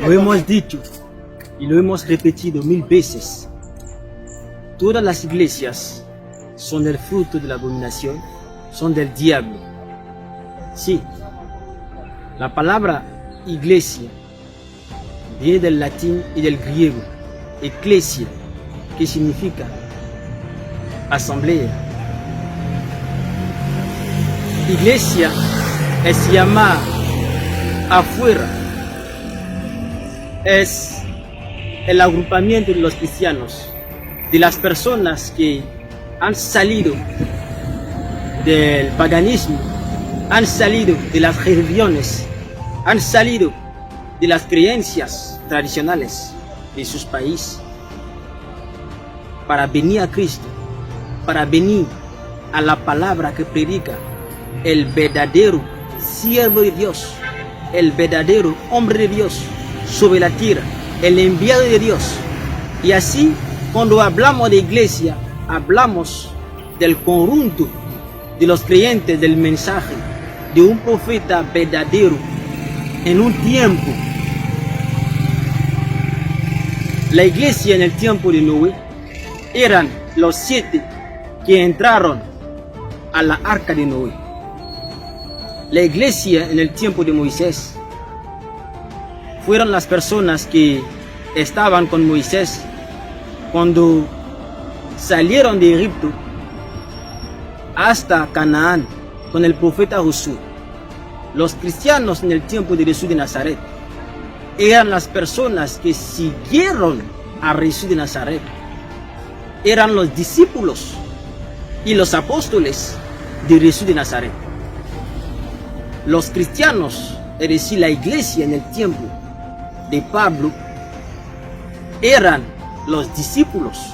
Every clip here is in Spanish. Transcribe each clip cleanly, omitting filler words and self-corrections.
Lo hemos dicho y lo hemos repetido 1000 veces. Todas las iglesias son el fruto de la abominación, son del diablo. Sí, la palabra iglesia viene del latín y del griego, ecclesia, que significa asamblea. Iglesia es llamar afuera, es el agrupamiento de los cristianos, de las personas que han salido del paganismo, han salido de las religiones, han salido de las creencias tradicionales de sus países para venir a Cristo, para venir a la palabra que predica el verdadero siervo de Dios, el verdadero hombre de Dios sobre la tierra, el enviado de Dios. Y así, cuando hablamos de iglesia, hablamos del conjunto de los creyentes del mensaje de un profeta verdadero en un tiempo. La iglesia en el tiempo de Noé eran los 7 que entraron a la arca de Noé. La iglesia en el tiempo de Moisés fueron las personas que estaban con Moisés cuando salieron de Egipto hasta Canaán con el profeta Josué. Los cristianos en el tiempo de Jesús de Nazaret eran las personas que siguieron a Jesús de Nazaret. Eran los discípulos y los apóstoles de Jesús de Nazaret. Los cristianos, es decir, la iglesia en el tiempo de Pablo, eran los discípulos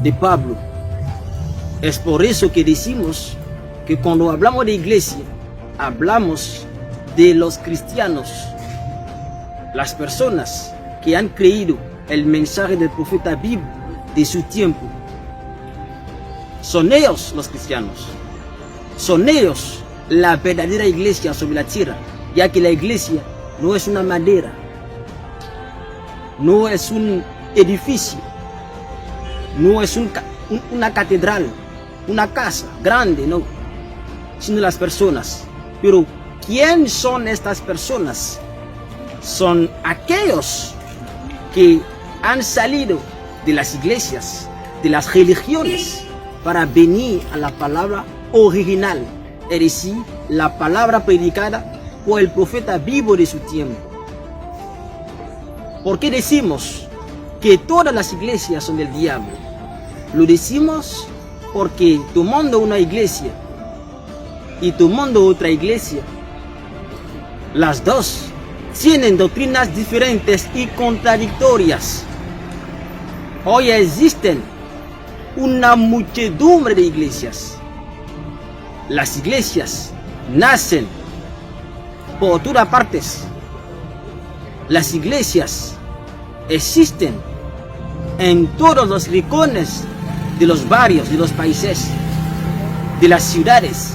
de Pablo. Es por eso que decimos que cuando hablamos de iglesia, hablamos de los cristianos, las personas que han creído el mensaje del profeta bíblico de su tiempo. Son ellos los cristianos, son ellos la verdadera iglesia sobre la tierra, ya que la iglesia no es una madera, no es un edificio, no es una catedral, una casa grande, no, sino las personas. Pero ¿quién son estas personas? Son aquellos que han salido de las iglesias, de las religiones, para venir a la palabra original, es decir, la palabra predicada por el profeta vivo de su tiempo. ¿Por qué decimos que todas las iglesias son del diablo? Lo decimos porque tomando una iglesia y tomando otra iglesia, las dos tienen doctrinas diferentes y contradictorias. Hoy existen una muchedumbre de iglesias. Las iglesias nacen por todas partes. Las iglesias existen en todos los rincones de los barrios, de los países, de las ciudades.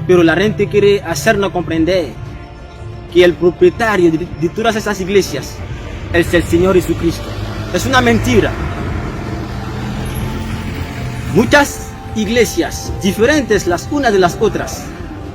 Pero la gente quiere hacernos comprender que el propietario de todas esas iglesias es el Señor Jesucristo. Es una mentira. Muchas iglesias diferentes las unas de las otras.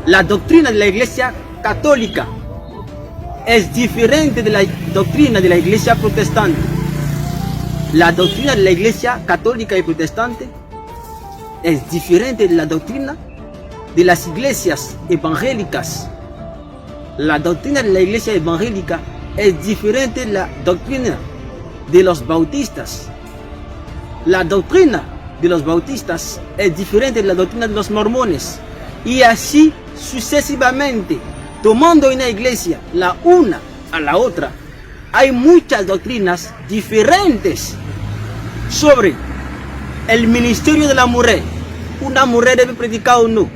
La doctrina de la iglesia católica es diferente de la doctrina de la iglesia protestante. La doctrina de la iglesia católica y protestante es diferente de la doctrina de las iglesias evangélicas. La doctrina de la iglesia evangélica es diferente de la doctrina de los bautistas. La doctrina de los bautistas es diferente de la doctrina de los mormones. Y así sucesivamente, tomando una iglesia la una a la otra, hay muchas doctrinas diferentes sobre el ministerio de la mujer. Una mujer debe predicar o no.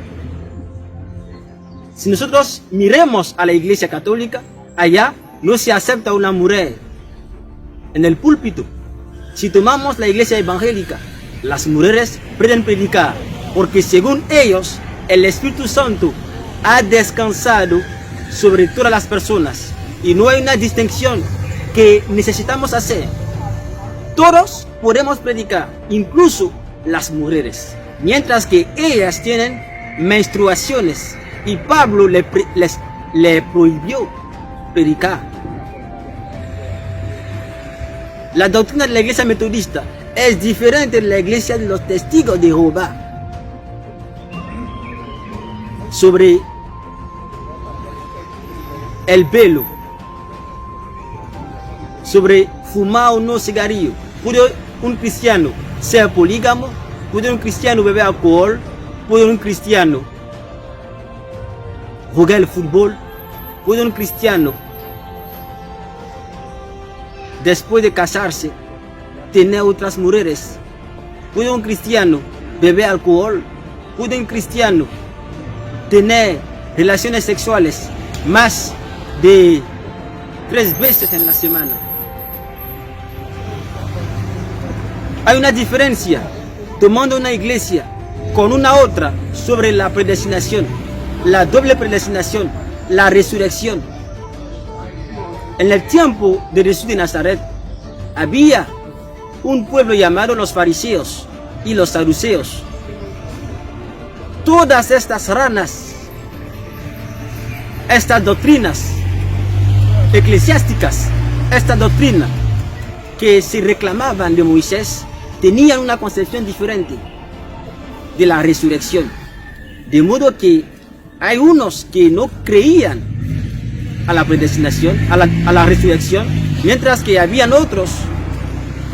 Si nosotros miremos a la iglesia católica, allá no se acepta una mujer en el púlpito. Si tomamos la iglesia evangélica, las mujeres pueden predicar, porque según ellos, el Espíritu Santo ha descansado sobre todas las personas y no hay una distinción que necesitamos hacer. Todos podemos predicar, incluso las mujeres, mientras que ellas tienen menstruaciones y Pablo le prohibió predicar. La doctrina de la iglesia metodista es diferente de la iglesia de los testigos de Jehová. Sobre el velo, sobre fumar o no cigarrillo. ¿Puede un cristiano ser polígamo? ¿Puede un cristiano beber alcohol? ¿Puede un cristiano jugar el fútbol? ¿Puede un cristiano, después de casarse, tener otras mujeres? ¿Puede un cristiano beber alcohol? ¿Puede un cristiano tener relaciones sexuales más de 3 veces en la semana? Hay una diferencia tomando una iglesia con una otra sobre la predestinación, la doble predestinación, la resurrección. En el tiempo de Jesús de Nazaret había un pueblo llamado los fariseos y los saduceos. Todas estas ranas, estas doctrinas eclesiásticas, esta doctrina que se reclamaban de Moisés, tenían una concepción diferente de la resurrección. De modo que hay unos que no creían a la predestinación, a la resurrección, mientras que habían otros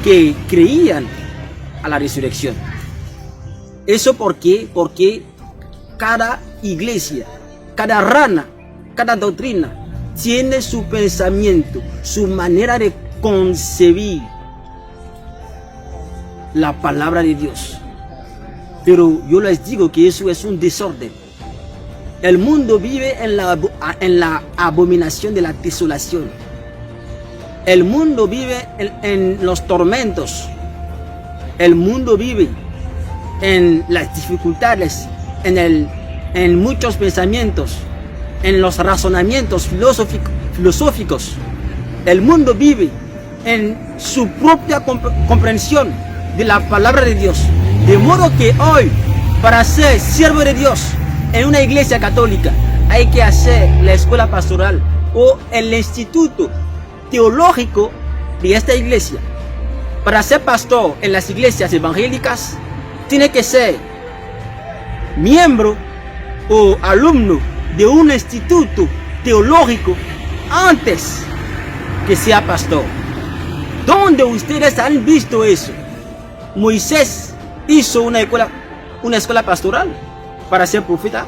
que creían a la resurrección. ¿Eso por qué? Porque cada iglesia, cada rana, cada doctrina tiene su pensamiento, su manera de concebir la palabra de Dios. Pero yo les digo que eso es un desorden. El mundo vive en la abominación de la desolación. El mundo vive en los tormentos. El mundo vive en las dificultades, en muchos pensamientos, en los razonamientos filosóficos. El mundo vive en su propia comprensión de la palabra de Dios. De modo que hoy, para ser siervo de Dios en una iglesia católica, hay que hacer la escuela pastoral o el instituto teológico de esta iglesia. Para ser pastor en las iglesias evangélicas, tiene que ser miembro o alumno de un instituto teológico antes que sea pastor. ¿Dónde ustedes han visto eso? Moisés hizo una escuela pastoral para ser profeta.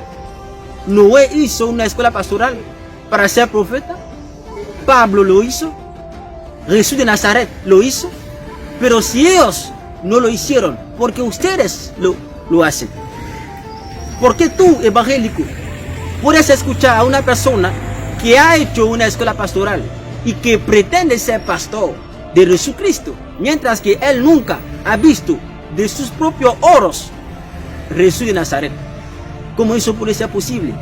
Noé hizo una escuela pastoral para ser profeta. Pablo lo hizo. Jesús de Nazaret lo hizo. Pero si ellos no lo hicieron, ¿por qué ustedes lo hacen? ¿Por qué tú, evangélico, puedes escuchar a una persona que ha hecho una escuela pastoral y que pretende ser pastor de Jesucristo, mientras que él nunca ha visto de sus propios ojos Jesús de Nazaret? ¿Cómo eso puede ser posible?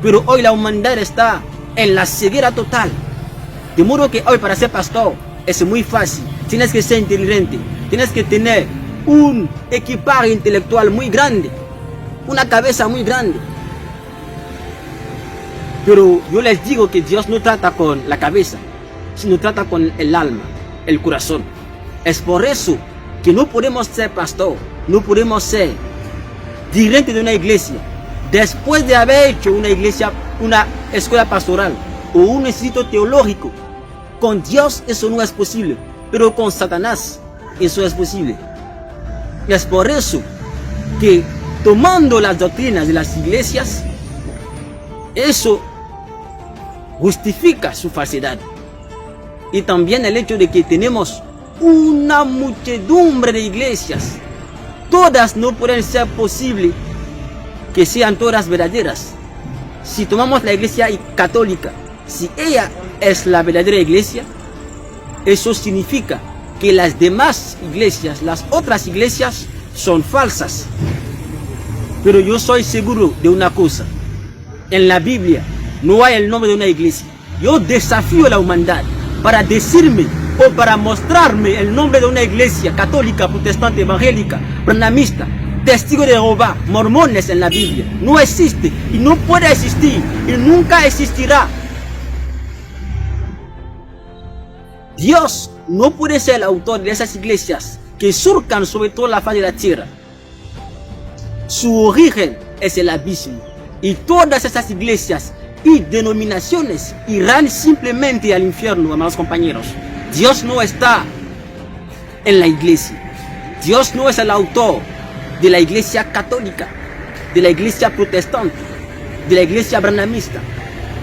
Pero hoy la humanidad está en la ceguera total. De modo que hoy, para ser pastor es muy fácil. Tienes que ser inteligente, tienes que tener un equipaje intelectual muy grande, una cabeza muy grande. Pero yo les digo que Dios no trata con la cabeza, sino trata con el alma, el corazón. Es por eso que no podemos ser pastor, no podemos ser dirigente de una iglesia después de haber hecho una iglesia, una escuela pastoral o un instituto teológico. Con Dios eso no es posible, pero con Satanás eso es posible. Y es por eso que, tomando las doctrinas de las iglesias, eso justifica su falsedad. Y también el hecho de que tenemos una muchedumbre de iglesias. Todas no pueden ser posible que sean todas verdaderas. Si tomamos la iglesia católica, si ella es la verdadera iglesia, eso significa que las demás iglesias, las otras iglesias, son falsas. Pero yo soy seguro de una cosa: en la Biblia no hay el nombre de una iglesia. Yo desafío a la humanidad para decirme o para mostrarme el nombre de una iglesia católica, protestante, evangélica, branhamista, testigo de Jehová, mormones en la Biblia. No existe y no puede existir y nunca existirá. Dios no puede ser el autor de esas iglesias que surcan sobre toda la faz de la tierra. Su origen es el abismo. Y todas esas iglesias y denominaciones irán simplemente al infierno, amados compañeros. Dios no está en la iglesia. Dios no es el autor de la iglesia católica, de la iglesia protestante, de la iglesia branhamista,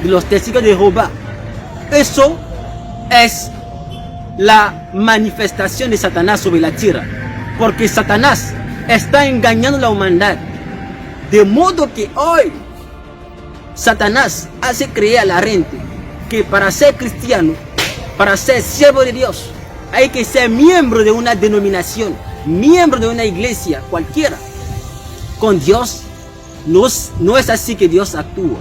de los testigos de Jehová. Eso es la manifestación de Satanás sobre la tierra, porque Satanás está engañando a la humanidad, de modo que hoy Satanás hace creer a la gente que para ser cristiano, para ser siervo de Dios, hay que ser miembro de una denominación, miembro de una iglesia cualquiera. Con Dios no es así que Dios actúa,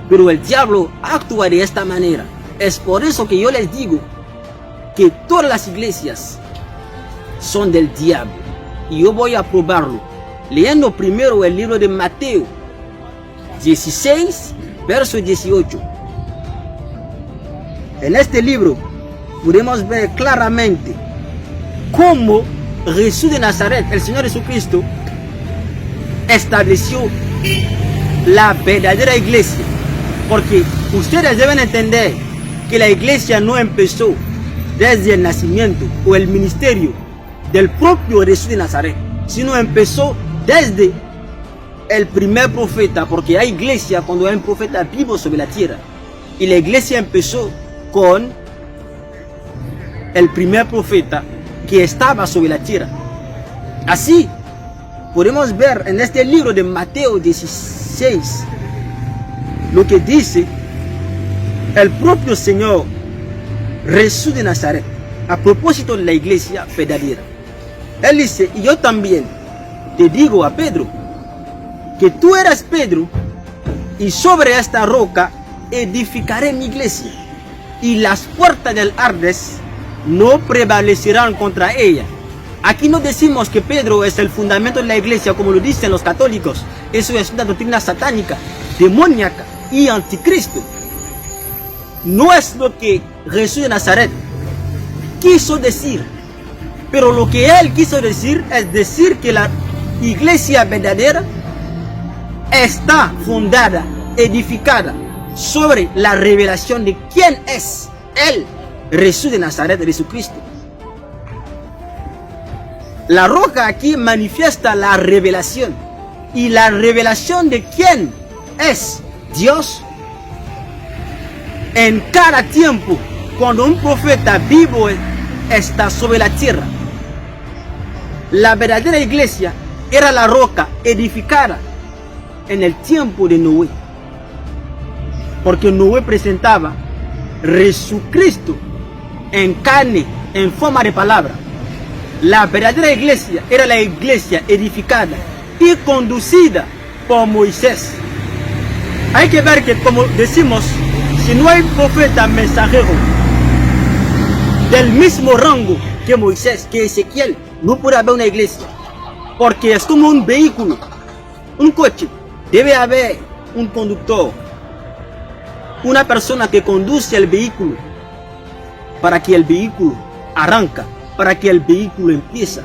pero el diablo actúa de esta manera. Es por eso que yo les digo que todas las iglesias son del diablo. Y yo voy a probarlo leyendo primero el libro de Mateo 16, verso 18. En este libro podemos ver claramente cómo Jesús de Nazaret, el Señor Jesucristo, estableció la verdadera iglesia. Porque ustedes deben entender que la iglesia no empezó desde el nacimiento o el ministerio del propio Jesús de Nazaret, sino empezó desde el primer profeta, porque hay iglesia cuando hay un profeta vivo sobre la tierra. Y la iglesia empezó con el primer profeta que estaba sobre la tierra. Así podemos ver en este libro de Mateo 16 lo que dice el propio Señor Jesús de Nazaret a propósito de la iglesia verdadera. Él dice: y yo también te digo a Pedro, que tú eres Pedro, y sobre esta roca edificaré mi iglesia, y las puertas del Hades no prevalecerán contra ella. Aquí no decimos que Pedro es el fundamento de la iglesia como lo dicen los católicos. Eso es una doctrina satánica, demoníaca y anticristo. No es lo que Jesús de Nazaret quiso decir, pero lo que él quiso decir es decir que la iglesia verdadera está fundada, edificada sobre la revelación de quién es él, Jesús de Nazaret, Jesucristo. La roca aquí manifiesta la revelación, y la revelación de quién es Dios. En cada tiempo, cuando un profeta vivo está sobre la tierra, la verdadera iglesia era la roca edificada en el tiempo de Noé, porque Noé presentaba Jesucristo en carne, en forma de palabra. La verdadera iglesia era la iglesia edificada y conducida por Moisés. Hay que ver que, como decimos, si no hay profeta mensajero del mismo rango que Moisés, que Ezequiel, no puede haber una iglesia, porque es como un vehículo, un coche. Debe haber un conductor, una persona que conduce el vehículo, para que el vehículo arranca, para que el vehículo empieza,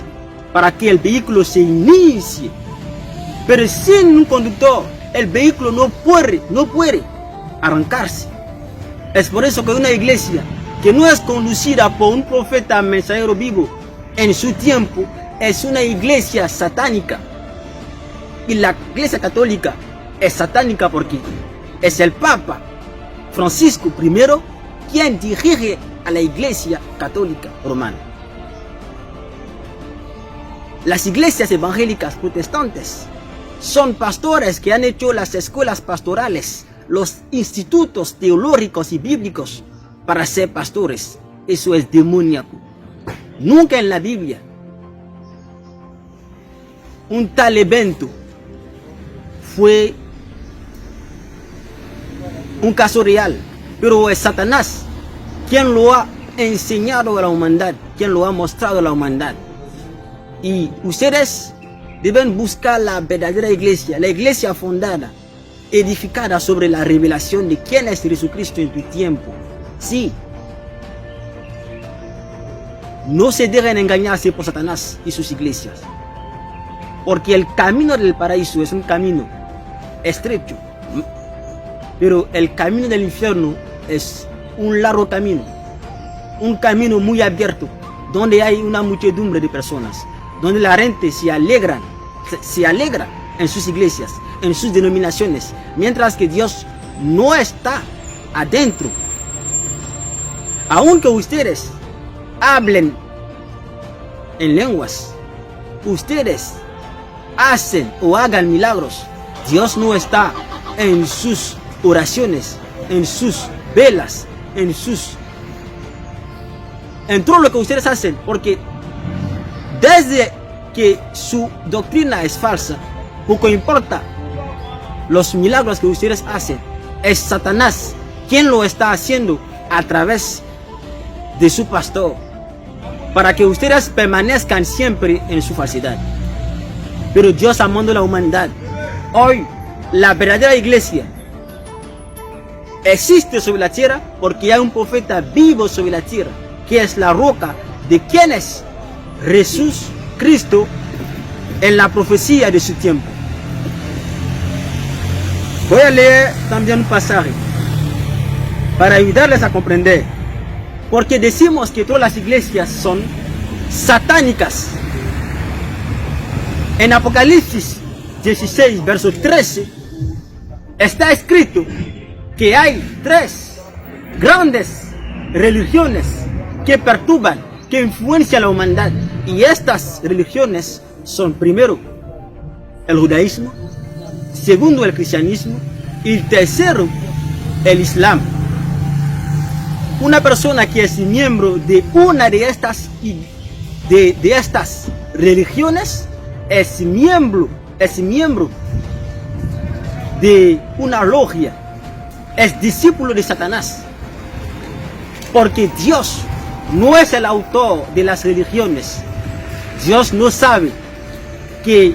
para que el vehículo se inicie. Pero sin un conductor, el vehículo no puede arrancarse. Es por eso que una iglesia que no es conducida por un profeta mensajero vivo en su tiempo es una iglesia satánica. Y la iglesia católica es satánica porque es el Papa Francisco I quien dirige a la iglesia católica romana. Las iglesias evangélicas protestantes son pastores que han hecho las escuelas pastorales, los institutos teológicos y bíblicos para ser pastores. Eso es demoníaco. Nunca en la Biblia un tal evento fue un caso real, pero es Satanás quien lo ha enseñado a la humanidad, quien lo ha mostrado a la humanidad. Y ustedes deben buscar la verdadera iglesia, la iglesia fundada, edificada sobre la revelación de quién es Jesucristo en tu tiempo. Sí, no se dejen engañarse por Satanás y sus iglesias, porque el camino del paraíso es un camino estrecho, pero el camino del infierno es un largo camino, un camino muy abierto, donde hay una muchedumbre de personas, donde la gente se alegra en sus iglesias, en sus denominaciones, mientras que Dios no está adentro. Aunque ustedes hablen en lenguas, ustedes hacen o hagan milagros, Dios no está en sus oraciones, en sus velas, en todo lo que ustedes hacen, porque desde que su doctrina es falsa, poco importa los milagros que ustedes hacen, es Satanás quien lo está haciendo a través de su pastor, para que ustedes permanezcan siempre en su falsedad. Pero Dios, amando a la humanidad, hoy la verdadera iglesia existe sobre la tierra porque hay un profeta vivo sobre la tierra, que es la roca de quien es Jesús Cristo en la profecía de su tiempo. Voy a leer también un pasaje para ayudarles a comprender, porque decimos que todas las iglesias son satánicas. En Apocalipsis 16, verso 13, está escrito que hay 3 grandes religiones que perturban, que influencian a la humanidad. Y estas religiones son, primero, el judaísmo, segundo, el cristianismo, y tercero, el islam. Una persona que es miembro de una de estas religiones es miembro de una logia, es discípulo de Satanás, porque Dios no es el autor de las religiones. Dios no sabe que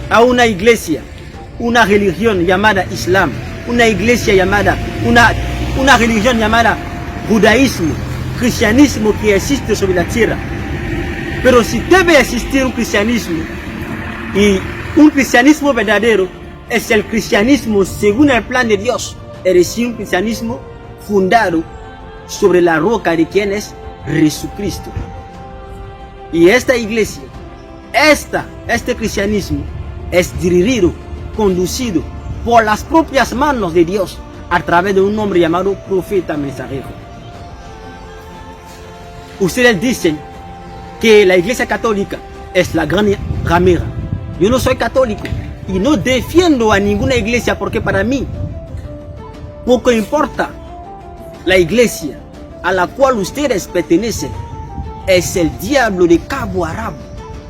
a una iglesia, una religión llamada Islam, una religión llamada judaísmo, cristianismo que existe sobre la tierra. Pero si debe existir un cristianismo, y un cristianismo verdadero es el cristianismo según el plan de Dios, es decir, un cristianismo fundado sobre la roca de quien es Jesucristo. Y esta iglesia, este cristianismo es dirigido, conducido por las propias manos de Dios a través de un hombre llamado profeta mensajero. Ustedes dicen que la iglesia católica es la gran ramera. Yo no soy católico y no defiendo a ninguna iglesia, porque para mí poco importa la iglesia a la cual ustedes pertenecen. Es el diablo de cabo a rabo.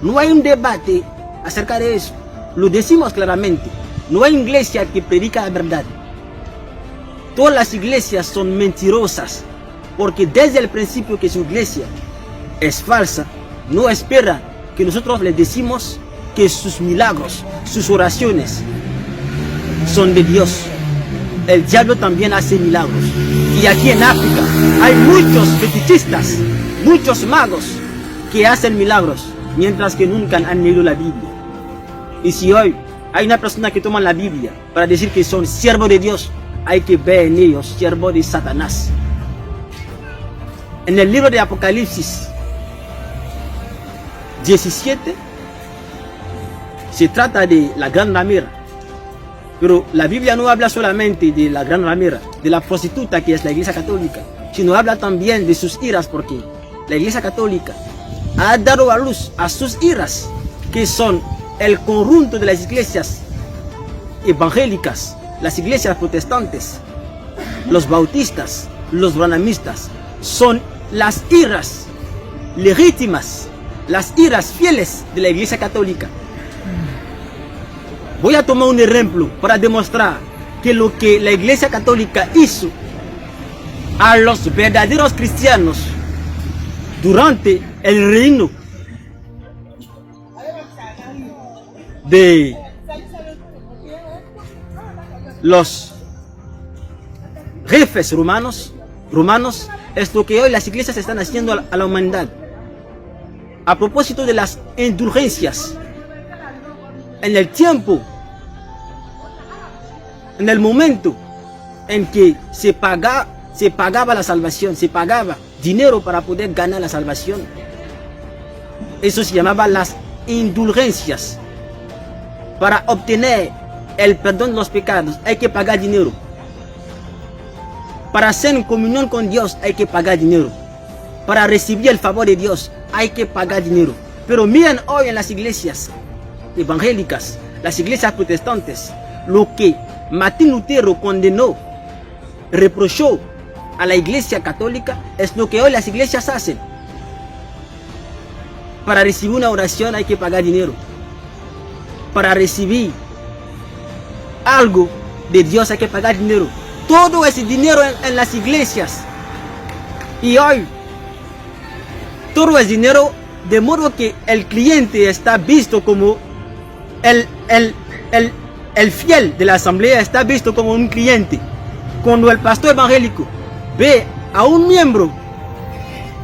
No hay un debate acerca de eso. Lo decimos claramente. No hay iglesia que predica la verdad. Todas las iglesias son mentirosas, porque desde el principio que su iglesia es falsa, no espera que nosotros les decimos que sus milagros, sus oraciones son de Dios. El diablo también hace milagros. Y aquí en África hay muchos fetichistas, muchos magos que hacen milagros, mientras que nunca han leído la Biblia. Y si hoy hay una persona que toma la Biblia para decir que son siervos de Dios, hay que ver en ellos siervos de Satanás. En el libro de Apocalipsis 17 se trata de la gran ramera, pero la Biblia no habla solamente de la gran ramera, de la prostituta que es la iglesia católica, sino habla también de sus iras, porque la iglesia católica ha dado a luz a sus iras, que son el conjunto de las iglesias evangélicas, las iglesias protestantes, los bautistas, los branhamistas. Son las iras legítimas, las iras fieles de la iglesia católica. Voy a tomar un ejemplo para demostrar que lo que la Iglesia Católica hizo a los verdaderos cristianos durante el reino de los jefes romanos, es lo que hoy las iglesias están haciendo a la humanidad. A propósito de las indulgencias, en el tiempo, en el momento en que se pagaba la salvación, se pagaba dinero para poder ganar la salvación, eso se llamaba las indulgencias. Para obtener el perdón de los pecados hay que pagar dinero. Para estar en comunión con Dios hay que pagar dinero. Para recibir el favor de Dios hay que pagar dinero. Pero miren hoy en las iglesias evangélicas, las iglesias protestantes, lo que Martín Lutero condenó, reprochó a la iglesia católica, es lo que hoy las iglesias hacen. Para recibir una oración hay que pagar dinero. Para recibir algo de Dios hay que pagar dinero. Todo ese dinero en las iglesias. Y hoy, todo es dinero, de modo que el cliente está visto como el fiel de la asamblea está visto como un cliente. Cuando el pastor evangélico ve a un miembro,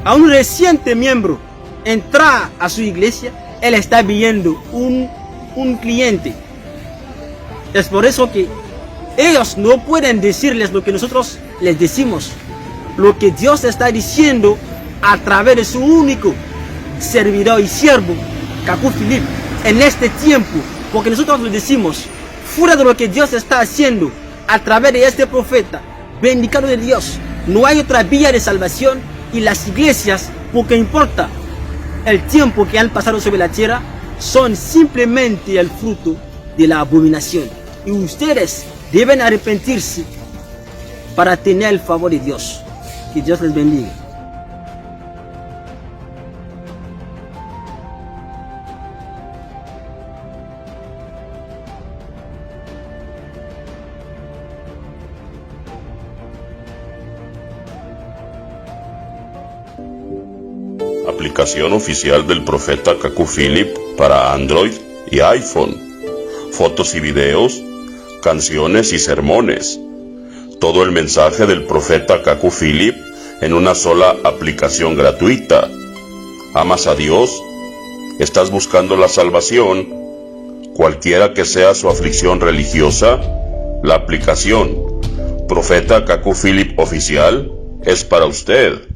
a un reciente miembro, entrar a su iglesia, él está viendo un cliente. Es por eso que ellos no pueden decirles lo que nosotros les decimos, lo que Dios está diciendo a través de su único servidor y siervo, Kaku Philip, en este tiempo, porque nosotros lo decimos fuera de lo que Dios está haciendo a través de este profeta, bendito de Dios. No hay otra vía de salvación, y las iglesias, porque importa el tiempo que han pasado sobre la tierra, son simplemente el fruto de la abominación. Y ustedes deben arrepentirse para tener el favor de Dios. Que Dios les bendiga. Aplicación oficial del profeta Kaku Philip para Android y iPhone. Fotos y videos, canciones y sermones. Todo el mensaje del profeta Kaku Philip en una sola aplicación gratuita. ¿Amas a Dios? ¿Estás buscando la salvación? Cualquiera que sea su aflicción religiosa, la aplicación Profeta Kaku Philip Oficial es para usted.